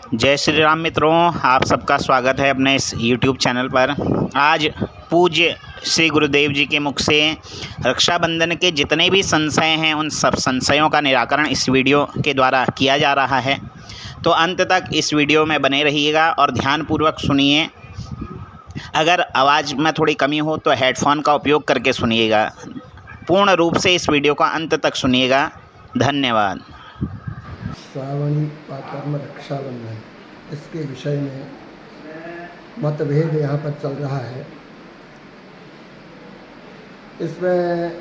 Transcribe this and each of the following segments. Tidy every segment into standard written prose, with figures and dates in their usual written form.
जय श्री राम मित्रों, आप सबका स्वागत है अपने इस YouTube चैनल पर। आज पूज्य श्री गुरुदेव जी के मुख से रक्षाबंधन के जितने भी संशय हैं उन सब संशयों का निराकरण इस वीडियो के द्वारा किया जा रहा है। तो अंत तक इस वीडियो में बने रहिएगा और ध्यानपूर्वक सुनिए। अगर आवाज़ में थोड़ी कमी हो तो हेडफोन का उपयोग करके सुनिएगा। पूर्ण रूप से इस वीडियो का अंत तक सुनिएगा। धन्यवाद। श्रावणी पाकर्म रक्षाबंधन, इसके विषय में मतभेद यहाँ पर चल रहा है। इसमें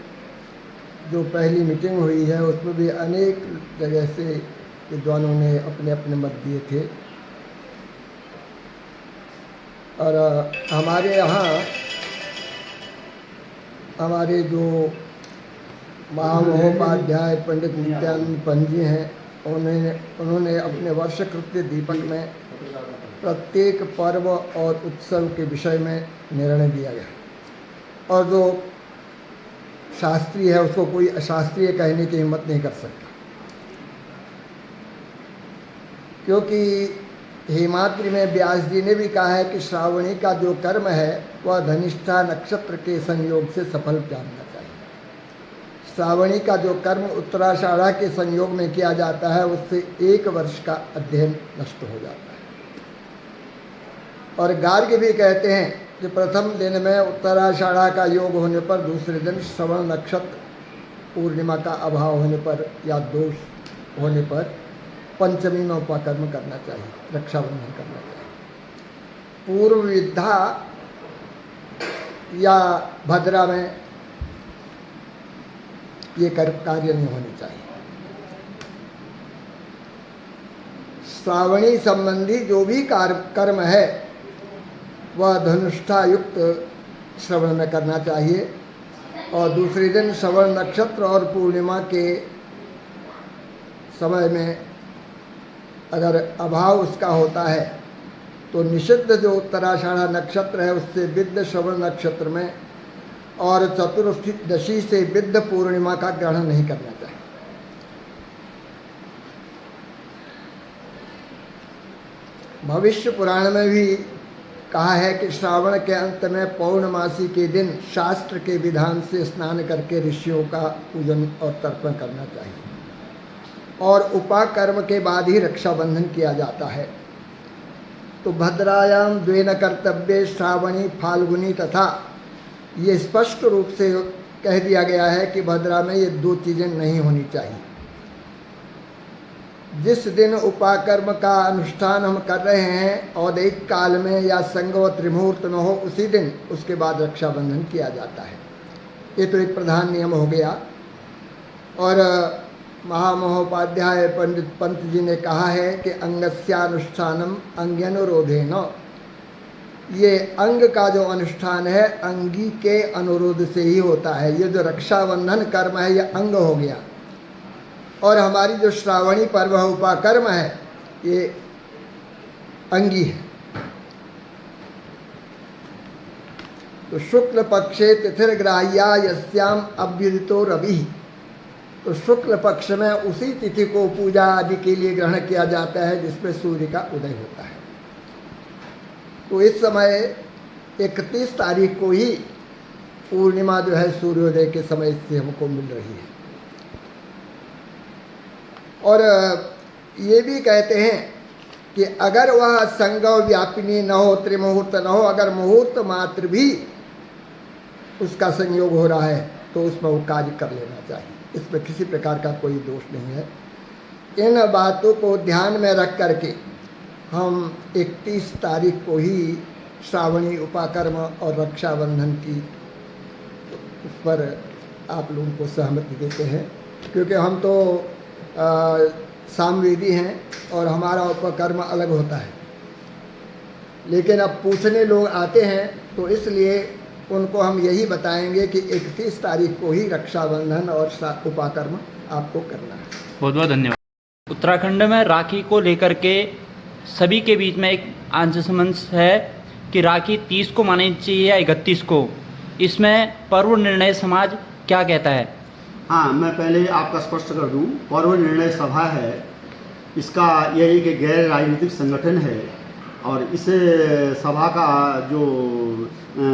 जो पहली मीटिंग हुई है उसमें भी अनेक जगह से विद्वानों ने अपने अपने मत दिए थे और हमारे यहाँ हमारे जो महामहोपाध्याय पंडित नित्यानंद पंत जी हैं, उन्होंने अपने वर्षकृत्य दीपक में प्रत्येक पर्व और उत्सव के विषय में निर्णय दिया गया और जो शास्त्रीय है उसको कोई अशास्त्रीय कहने की हिम्मत नहीं कर सकता, क्योंकि हेमाद्रि में व्यास जी ने भी कहा है कि श्रावणी का जो कर्म है वह धनिष्ठा नक्षत्र के संयोग से सफल जानना चाहिए। श्रावणी का जो कर्म उत्तराषाढ़ा के संयोग में किया जाता है उससे 1 वर्ष का अध्ययन नष्ट हो जाता है। और गार्ग्य भी कहते हैं कि प्रथम दिन में उत्तराषाढ़ा का योग होने पर दूसरे दिन श्रवण नक्षत्र पूर्णिमा का अभाव होने पर या दोष होने पर पंचमी में उपाकर्म करना चाहिए, रक्षाबंधन करना चाहिए। पूर्व विद्या या भद्रा में ये कार्य नहीं होनी चाहिए। श्रावणी संबंधी जो भी कर्म है वह धनुष्ठा युक्त श्रवण में करना चाहिए और दूसरे दिन श्रवण नक्षत्र और पूर्णिमा के समय में अगर अभाव उसका होता है तो निषिद्ध जो उत्तराषाढ़ा नक्षत्र है उससे विद्ध श्रवण नक्षत्र में और चतुर्दशी से विद्ध पूर्णिमा का ग्रहण नहीं करना चाहिए। भविष्य पुराण में भी कहा है कि श्रावण के अंत में पौर्णमासी के दिन शास्त्र के विधान से स्नान करके ऋषियों का पूजन और तर्पण करना चाहिए और उपाकर्म के बाद ही रक्षाबंधन किया जाता है। तो भद्रायाम द्वेन कर्तव्ये श्रावणी फाल्गुनी तथा ये स्पष्ट रूप से कह दिया गया है कि भद्रा में ये 2 चीज़ें नहीं होनी चाहिए। जिस दिन उपाकर्म का अनुष्ठान हम कर रहे हैं और एक काल में या संगव त्रिमुहूर्त में हो उसी दिन उसके बाद रक्षाबंधन किया जाता है। ये तो एक प्रधान नियम हो गया। और महामहोपाध्याय पंडित पंत जी ने कहा है कि अंगस्यानुष्ठानम अंग्यनुरोधेन, ये अंग का जो अनुष्ठान है अंगी के अनुरोध से ही होता है। ये जो रक्षाबंधन कर्म है ये अंग हो गया और हमारी जो श्रावणी पर्व उपाकर्म है ये अंगी है। तो शुक्ल पक्षे तिथिर्ग्राह्या यस्याम अभ्युदितो रवि, तो शुक्ल पक्ष में उसी तिथि को पूजा आदि के लिए ग्रहण किया जाता है जिसमें सूर्य का उदय होता है। तो इस समय 31 तारीख को ही पूर्णिमा जो है सूर्योदय के समय से हमको मिल रही है। और ये भी कहते हैं कि अगर वह संगव व्यापिनी न हो, त्रिमुहूर्त न हो, अगर मुहूर्त मात्र भी उसका संयोग हो रहा है तो उसमें वो कार्य कर लेना चाहिए। इसमें किसी प्रकार का कोई दोष नहीं है। इन बातों को ध्यान में रख करके हम 31 तारीख को ही श्रावणी उपाकर्म और रक्षाबंधन की उस पर आप लोगों को सहमति देते हैं, क्योंकि हम तो सामवेदी हैं और हमारा उपकर्म अलग होता है। लेकिन अब पूछने लोग आते हैं तो इसलिए उनको हम यही बताएंगे कि 31 तारीख को ही रक्षाबंधन और उपाकर्म आपको करना है। बहुत बहुत धन्यवाद। उत्तराखंड में राखी को लेकर के सभी के बीच में एक अंशसमंश है कि राखी 30 को माननी चाहिए या 31 को। इसमें पर्व निर्णय समाज क्या कहता है? हाँ, मैं पहले आपका स्पष्ट कर दूं। पर्व निर्णय सभा है इसका यह एक गैर राजनीतिक संगठन है और इस सभा का जो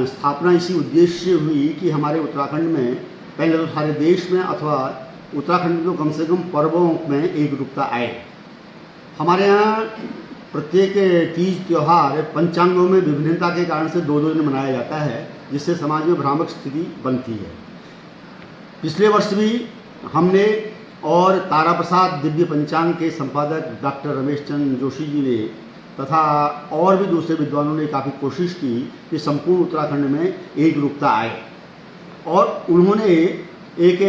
स्थापना इसी उद्देश्य से हुई कि हमारे उत्तराखंड में, पहले तो सारे देश में अथवा उत्तराखंड में तो कम से कम पर्वों में एकरूपता आए। हमारे यहाँ प्रत्येक तीज त्यौहार पंचांगों में विभिन्नता के कारण से 2-2 दिन मनाया जाता है, जिससे समाज में भ्रामक स्थिति बनती है। पिछले वर्ष भी हमने और तारा प्रसाद दिव्य पंचांग के संपादक डॉक्टर रमेश चंद्र जोशी जी ने तथा और भी दूसरे विद्वानों ने काफ़ी कोशिश की कि संपूर्ण उत्तराखंड में एकरूपता आए, और उन्होंने एक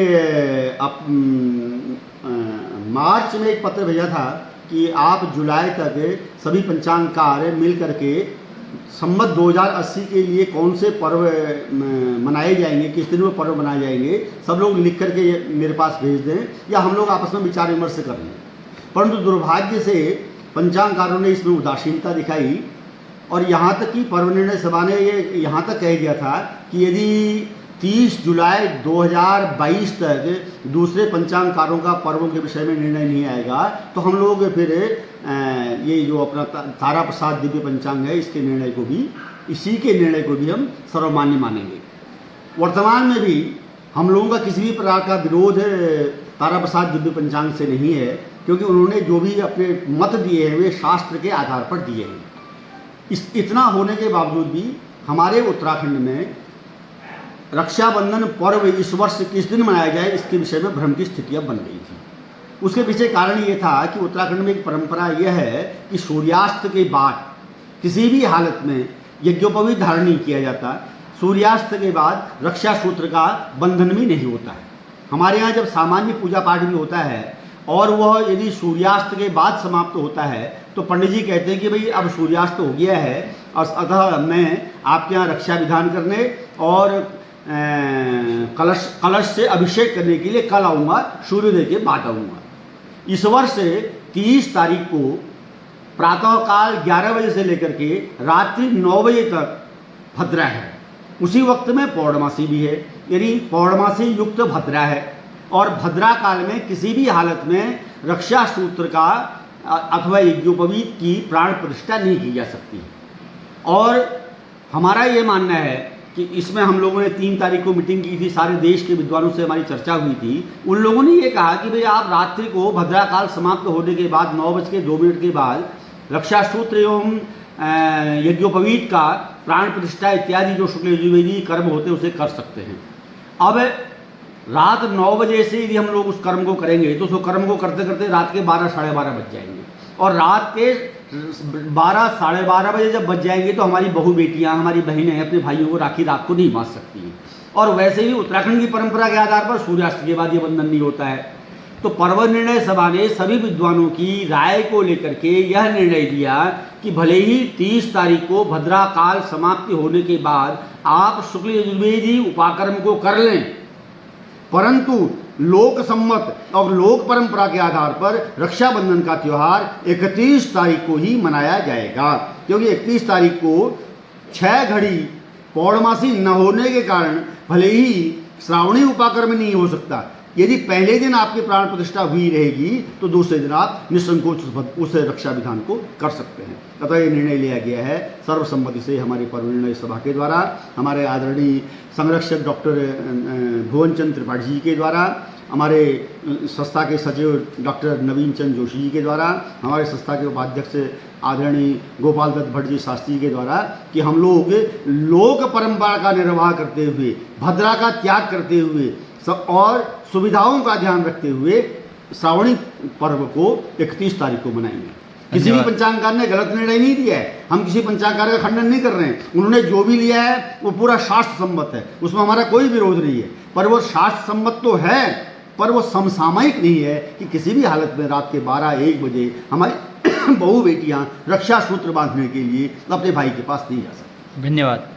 मार्च में एक पत्र भेजा था कि आप जुलाई तक सभी पंचांगकार मिल करके संवत 2080 के लिए कौन से पर्व मनाए जाएंगे, किस दिन में पर्व मनाए जाएंगे, सब लोग लिख करके मेरे पास भेज दें या हम लोग आपस में विचार विमर्श कर लें। परंतु दुर्भाग्य से पंचांगकारों ने इसमें उदासीनता दिखाई और यहाँ तक कि पर्व निर्णय सभा ने ये यहाँ तक कह दिया था कि यदि 30 जुलाई 2022 तक दूसरे पंचांगकारों का पर्वों के विषय में निर्णय नहीं आएगा तो हम लोग फिर ये जो अपना तारा प्रसाद दिव्य पंचांग है इसके निर्णय को भी, इसी के निर्णय को भी हम सर्वमान्य मानेंगे। वर्तमान में भी हम लोगों का किसी भी प्रकार का विरोध तारा प्रसाद दिव्य पंचांग से नहीं है, क्योंकि उन्होंने जो भी अपने मत दिए हैं वे शास्त्र के आधार पर दिए हैं। इतना होने के बावजूद भी हमारे उत्तराखंड में रक्षाबंधन पर्व इस वर्ष किस दिन मनाया जाए इसके विषय में भ्रम की स्थितियाँ बन गई थी। उसके पीछे कारण ये था कि उत्तराखंड में एक परंपरा यह है कि सूर्यास्त के बाद किसी भी हालत में यज्ञोपवीत धारण नहीं किया जाता। सूर्यास्त के बाद रक्षा सूत्र का बंधन भी नहीं होता है। हमारे यहाँ जब सामान्य पूजा पाठ भी होता है और वह यदि सूर्यास्त के बाद समाप्त होता है तो पंडित जी कहते हैं कि भाई अब सूर्यास्त हो गया है और अतः मैं आपके यहाँ रक्षा विधान करने और कलश से अभिषेक करने के लिए कल आऊँगा, सूर्योदय के बाद आऊँगा। इस वर्ष 30 तारीख को प्रातःकाल 11 बजे से लेकर के रात्रि 9 बजे तक भद्रा है। उसी वक्त में पौर्णमासी भी है, यानी पौर्णमासी युक्त भद्रा है और भद्रा काल में किसी भी हालत में रक्षा सूत्र का अथवा यज्ञोपवीत की प्राण प्रतिष्ठा नहीं की जा सकती। और हमारा ये मानना है कि इसमें हम लोगों ने 3 तारीख को मीटिंग की थी, सारे देश के विद्वानों से हमारी चर्चा हुई थी। उन लोगों ने ये कहा कि भाई आप रात्रि को भद्रा काल समाप्त होने के बाद 9:02 के बाद रक्षा सूत्र एवं यज्ञोपवीत का प्राण प्रतिष्ठा इत्यादि जो शुक्ल यजुर्वेदी कर्म होते हैं उसे कर सकते हैं। अब रात 9 बजे से यदि हम लोग उस कर्म को करेंगे तो उस कर्म को करते करते रात के 12 साढ़े 12 बज जाएंगे और रात के 12 साढ़े 12 बजे जब बच जाएंगे तो हमारी बहू बेटियां, हमारी बहनें अपने भाइयों को राखी रात को नहीं बांध सकती हैं। और वैसे ही उत्तराखंड की परंपरा के आधार पर सूर्यास्त के बाद ये बंधन नहीं होता है। तो पर्व निर्णय सभा ने सभी विद्वानों की राय को लेकर के यह निर्णय दिया कि भले ही 30 तारीख को भद्रा काल समाप्ति होने के बाद आप शुक्ल यजुर्वेदी उपाकर्म को कर लें, परंतु लोक सम्मत और लोक परंपरा के आधार पर रक्षाबंधन का त्यौहार 31 तारीख को ही मनाया जाएगा, क्योंकि 31 तारीख को 6 घड़ी पौर्णमासी न होने के कारण भले ही श्रावणी उपाकर्म नहीं हो सकता। यदि पहले दिन आपकी प्राण प्रतिष्ठा हुई रहेगी तो दूसरे दिन आप निसंकोच उस रक्षा विधान को कर सकते हैं। अतः ये निर्णय लिया गया है सर्वसम्मति से हमारी पर्व निर्णय सभा के द्वारा, हमारे आदरणीय संरक्षक डॉक्टर भुवन चंद्र त्रिपाठी जी के द्वारा, हमारे संस्था के सचिव डॉक्टर नवीन चंद जोशी जी के द्वारा, हमारे संस्था के उपाध्यक्ष आदरणीय गोपाल दत्त भट्ट जी शास्त्री के द्वारा, कि हम लोग लोक परंपरा का निर्वाह करते हुए, भद्रा का त्याग करते हुए और सुविधाओं का ध्यान रखते हुए श्रावणी पर्व को 31 तारीख को मनाएंगे। किसी भी पंचांगकार ने गलत निर्णय नहीं दिया है, हम किसी पंचांगकार का खंडन नहीं कर रहे हैं। उन्होंने जो भी लिया है वो पूरा शास्त्र सम्मत है, उसमें हमारा कोई विरोध नहीं है। पर वो शास्त्र सम्मत तो है, पर वो समसामयिक नहीं है कि किसी भी हालत में रात के 12-1 बजे हमारी बहु बेटियां रक्षा सूत्र बांधने के लिए अपने भाई के पास नहीं जा सकती। धन्यवाद।